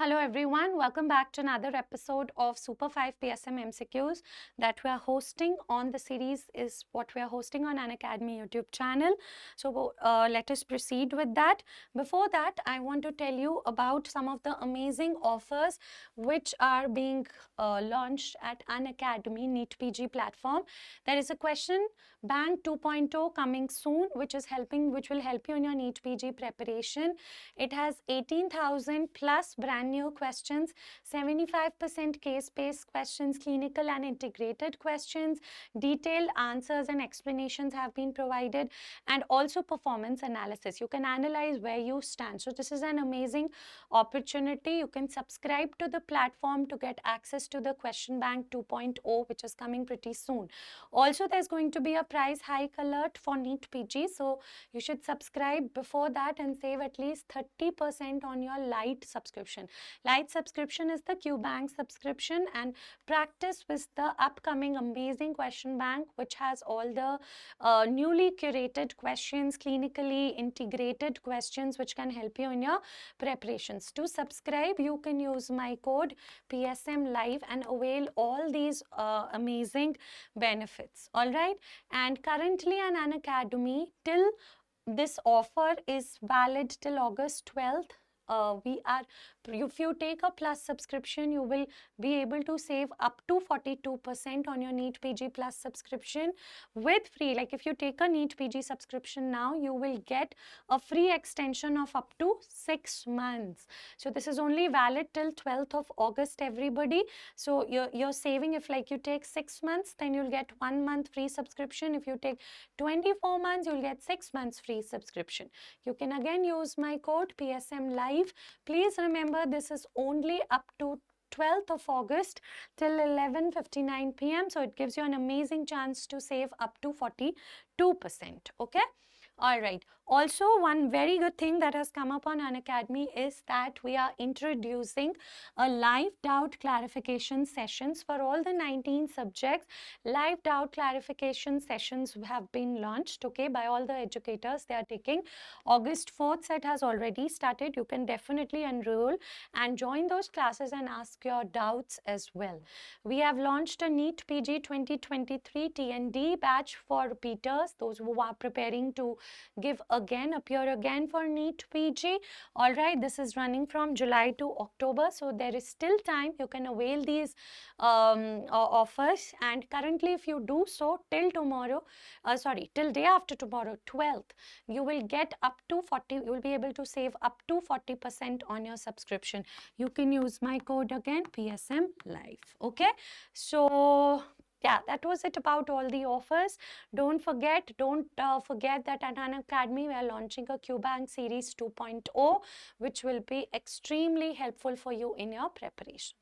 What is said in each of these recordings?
Hello everyone, welcome back to another episode of Super 5 PSM MCQs that we are hosting on the series is what we are hosting on Unacademy YouTube channel. So let us proceed with that. Before that, I want to tell you about some of the amazing offers which are being launched at Unacademy NEET PG platform. There is a question bank 2.0 coming soon which will help you in your NEET PG preparation. It has 18,000 plus brand new questions, 75% case-based questions, clinical and integrated questions, detailed answers and explanations have been provided, and also performance analysis. You can analyze where you stand. So this is an amazing opportunity. You can subscribe to the platform to get access to the question bank 2.0 which is coming pretty soon. Also, there's going to be a price hike alert for NEET PG, so you should subscribe before that and save at least 30% on your light subscription. Light subscription is the Q Bank subscription, and practice with the upcoming amazing question bank which has all the newly curated questions, clinically integrated questions which can help you in your preparations. To subscribe, you can use my code PSM Live and avail all these amazing benefits. All right, and currently on Unacademy, till this offer is valid till August 12th. If you take a plus subscription, you will be able to save up to 42% on your NEET PG plus subscription with free. Like if you take a NEET PG subscription now, you will get a free extension of up to 6 months. So this is only valid till 12th of August, everybody. So you're saving. If like you take 6 months, then you'll get 1 month free subscription. If you take 24 months, you'll get 6 months free subscription. You can again use my code PSM Live. Please remember, this is only up to 12th of August till 11:59 p.m. So it gives you an amazing chance to save up to 42%. Okay. All right. Also, one very good thing that has come up on Unacademy is that we are introducing a live doubt clarification sessions for all the 19 subjects. Live doubt clarification sessions have been launched, okay, by all the educators. They are taking August 4th set has already started. You can definitely enroll and join those classes and ask your doubts as well. We have launched a NEET PG 2023 TND batch for repeaters, those who are preparing to appear again for NEET PG. All right, this is running from July to October, so there is still time. You can avail these offers, and currently if you do so till tomorrow, till day after tomorrow, 12th, you will get up to 40, you will be able to save up to 40% on your subscription. You can use my code again, PSM Live. Okay, so yeah, that was it about all the offers. Don't forget that at Unacademy we are launching a Q Bank Series 2.0, which will be extremely helpful for you in your preparation.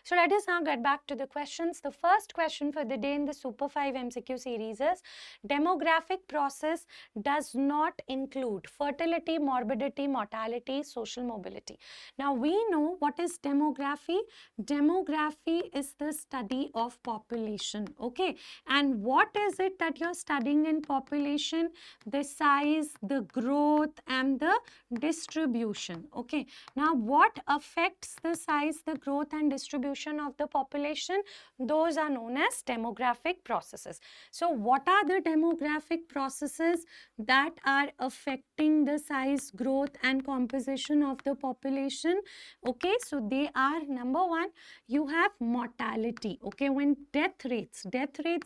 So let us now get back to the questions. The first question for the day in the Super 5 MCQ series is, demographic process does not include fertility, morbidity, mortality, social mobility. Now we know what is demography. Demography is the study of population, okay? And what is it that you're studying in population? The size, the growth, and the distribution, okay? Now what affects the size, the growth, and distribution of the population? Those are known as demographic processes. So what are the demographic processes that are affecting the size, growth, and composition of the population? Okay, so they are, number one, you have mortality. Okay, when death rates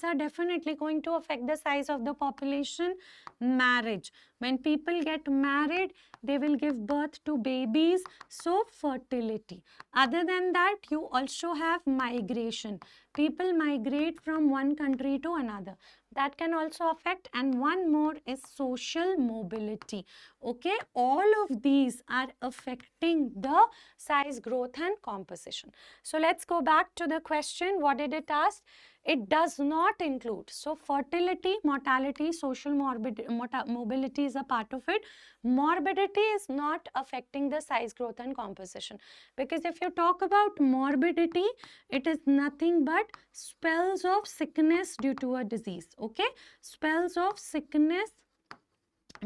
are definitely going to affect the size of the population. Marriage, when people get married, they will give birth to babies, so fertility. Other than that, you also have migration. People migrate from one country to another. That can also affect. And one more is social mobility. Okay, all of these are affecting the size, growth, and composition. So let's go back to the question. What did it ask? It does not include. So fertility, mortality, social mobility is a part of it. Morbidity is not affecting the size, growth, and composition. Because if you talk about morbidity, it is nothing but spells of sickness due to a disease. Okay, spells of sickness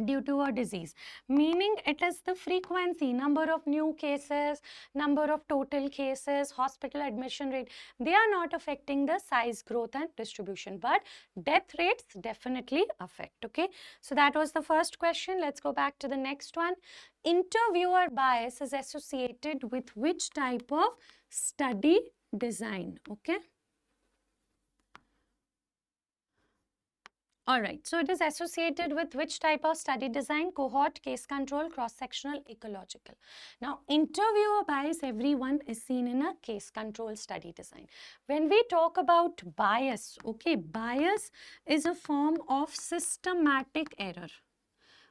due to a disease, meaning it is the frequency, number of new cases, number of total cases, hospital admission rate. They are not affecting the size, growth and distribution, but death rates definitely affect. Okay, so that was the first question. Let's go back to the next one. Interviewer bias is associated with which type of study design? Okay. All right, so it is associated with which type of study design? Cohort, case control, cross-sectional, ecological. Now, interviewer bias, everyone is seen in a case control study design. When we talk about bias, okay, bias is a form of systematic error.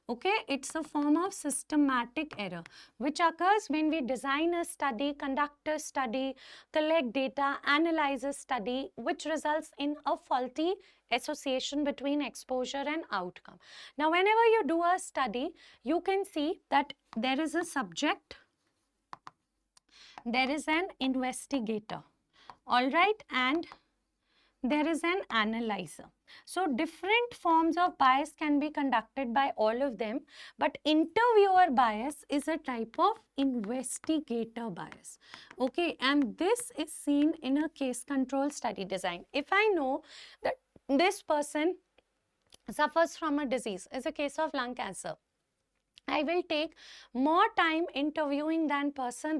Okay, it's a form of systematic error which occurs when we design a study, conduct a study, collect data, analyze a study, which results in a faulty association between exposure and outcome. Now, whenever you do a study, you can see that there is a subject, there is an investigator, all right, and there is an analyzer. So different forms of bias can be conducted by all of them, but interviewer bias is a type of investigator bias. Okay, and this is seen in a case control study design. If I know that this person suffers from a disease, is a case of lung cancer, I will take more time interviewing that person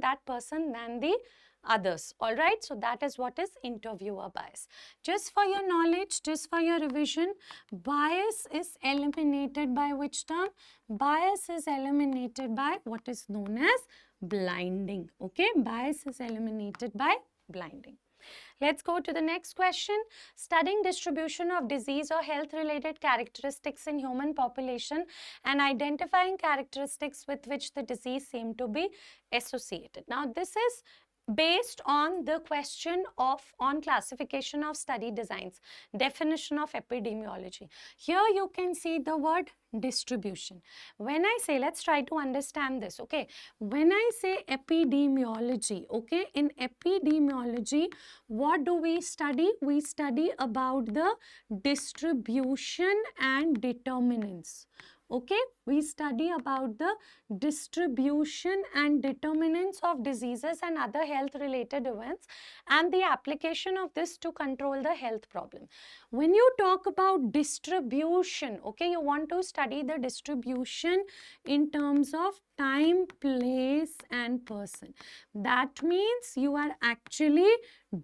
than the others. All right, so that is what is interviewer bias. Just for your knowledge, just for your revision, bias is eliminated by which term? Bias is eliminated by what is known as blinding. Okay, bias is eliminated by blinding. Let's go to the next question. Studying distribution of disease or health-related characteristics in human population and identifying characteristics with which the disease seem to be associated. Now, this is based on the question on classification of study designs, definition of epidemiology. Here you can see the word distribution. When I say, let's try to understand this, okay? When I say epidemiology, okay, in epidemiology, what do we study? We study about the distribution and determinants. Okay, we study about the distribution and determinants of diseases and other health related events and the application of this to control the health problem. When you talk about distribution, okay, you want to study the distribution in terms of time, place and person. That means you are actually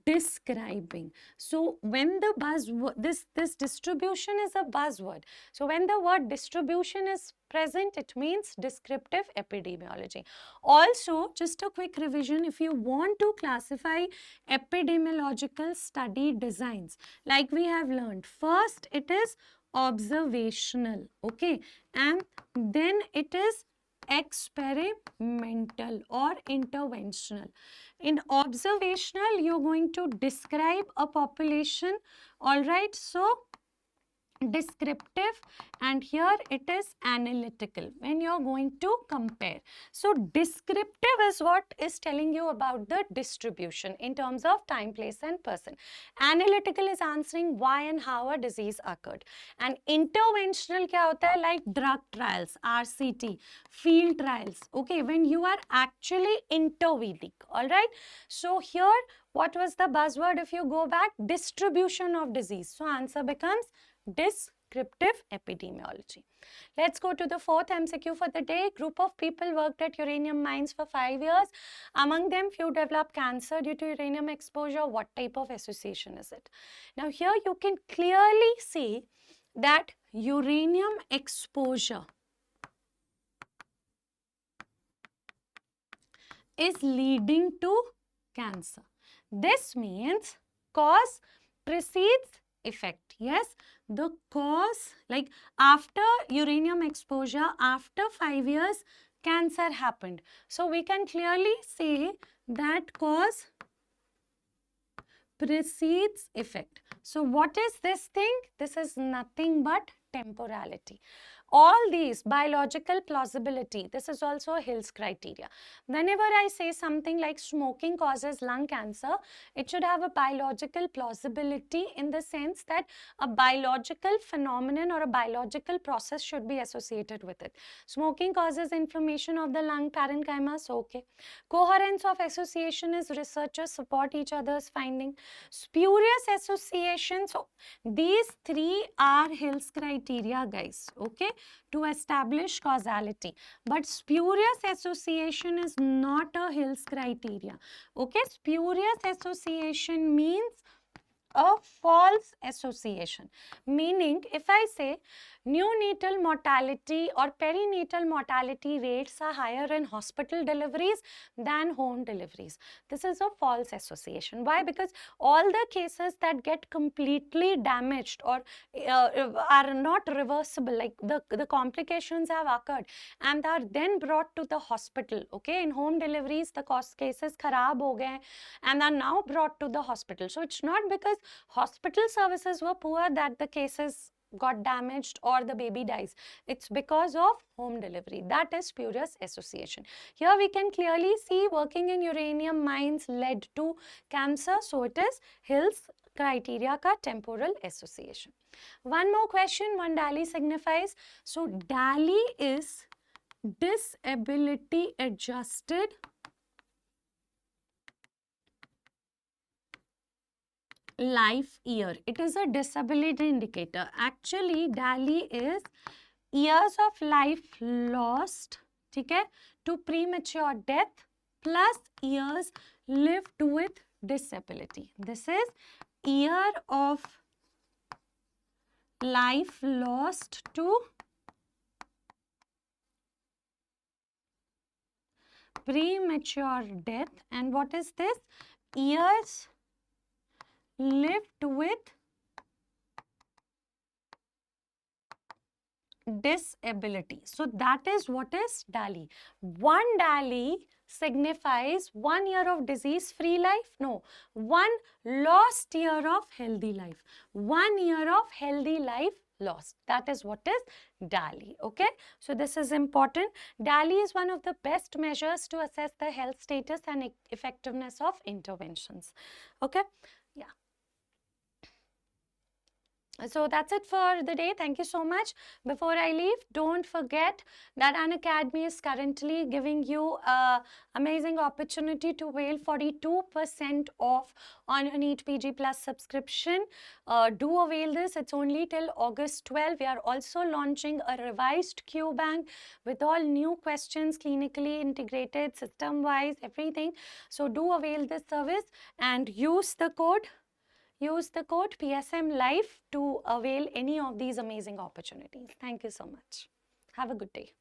describing. So when the buzzword, this distribution is a buzzword. So when the word distribution is present, it means descriptive epidemiology. Also, just a quick revision, if you want to classify epidemiological study designs, like we have learned, first it is observational, okay, and then it is experimental or interventional. In observational, you're going to describe a population, all right, so descriptive, and here it is analytical when you're going to compare. So descriptive is what is telling you about the distribution in terms of time, place and person. Analytical is answering why and how a disease occurred. And interventional kya hota hai? Like drug trials, RCT, field trials, okay, when you are actually intervening, all right. So here what was the buzzword if you go back? Distribution of disease. So answer becomes descriptive epidemiology. Let's go to the fourth MCQ for the day. Group of people worked at uranium mines for 5 years. Among them, few developed cancer due to uranium exposure. What type of association is it? Now here you can clearly see that uranium exposure is leading to cancer. This means cause precedes effect. Yes, the cause, like after uranium exposure, after 5 years, cancer happened. So we can clearly say that cause precedes effect. So what is this thing? This is nothing but temporality. all these biological plausibility, this is also a Hill's criteria. Whenever I say something like smoking causes lung cancer, it should have a biological plausibility in the sense that a biological phenomenon or a biological process should be associated with it. Smoking causes inflammation of the lung parenchyma, so okay. Coherence of association is researchers support each other's finding. Spurious association, so these three are Hill's criteria, guys, okay, to establish causality. But spurious association is not a Hill's criteria, okay. Spurious association means a false association, meaning if I say neonatal mortality or perinatal mortality rates are higher in hospital deliveries than home deliveries, this is a false association. Why? Because all the cases that get completely damaged or are not reversible, like the complications have occurred and are then brought to the hospital, okay. In home deliveries the cases kharab ho gaye and are now brought to the hospital. So it's not because hospital services were poor that the cases got damaged or the baby dies. It's because of home delivery. That is spurious association. Here we can clearly see working in uranium mines led to cancer. So it is Hill's criteria ka temporal association. One more question. One DALI signifies. So DALI is disability adjusted life year. It is a disability indicator. Actually, DALI is years of life lost, okay, to premature death plus years lived with disability. This is year of life lost to premature death. And what is this? Years lived with disability. So that is what is DALI. One DALI signifies 1 year of disease-free life. No, one lost year of healthy life. 1 year of healthy life lost. That is what is DALI. Okay. So this is important. DALI is one of the best measures to assess the health status and effectiveness of interventions. Okay. Yeah. So that's it for the day. Thank you so much. Before I leave, don't forget that Unacademy is currently giving you an amazing opportunity to avail 42% off on your NEET PG Plus subscription. Do avail this. It's only till August 12. We are also launching a revised Q bank with all new questions, clinically integrated, system-wise, everything. So do avail this service and use the code PSM Live to avail any of these amazing opportunities. Thank you so much. Have a good day.